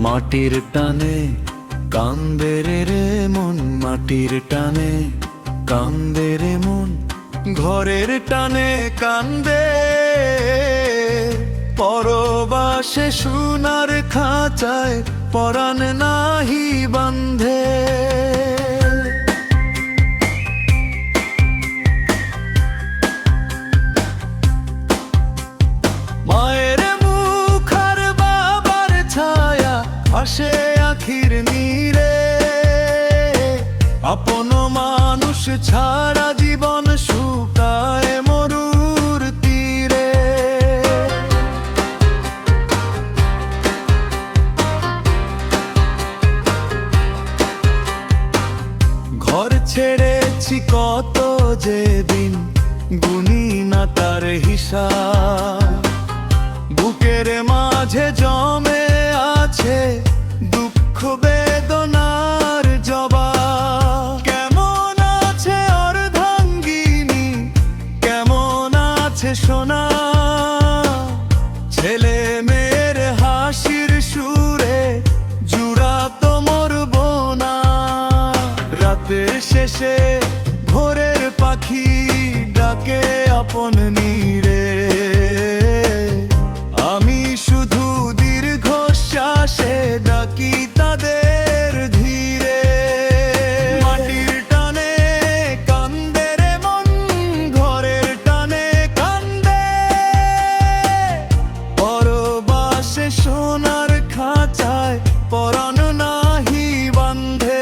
মাটির টানে কান্দে রে মন, মাটির টানে কান্দে রে মন, ঘরের টানে কান্দে পরবাসে সোনার খাঁচায় পরাণ নাহি বান্ধে। মায়ের মুখ আর বাবার ছায়া আসে আখির নীরে, আপন মানুষ ছাড়া জীবন শুকায় মরুর তীরে। ঘর ছেড়েছি কত যে দিন, গুনি না তার হিসাব, বুকের মাঝে জমে আছে দুঃখ বেদনার জবাব। কেমন আছে অর্ধাঙ্গিনী, কেমন আছে সোনা, ছেলে মেয়ের হাসির সুরে জুড়া তো মরব না। রাতের শেষে ভোরের পাখি ডাকে আপন নীরে, আমি শুধু দীর্ঘশ্বাসে ডাকি তাদের ধীরে। মাটির টানে কান্দে রে মন, ঘরের টানে কান্দে পরবাসে সোনার খাঁচায় পরাণ নাহি বান্ধে।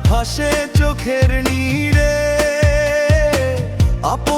ভাসে চোখের নীরে, আপন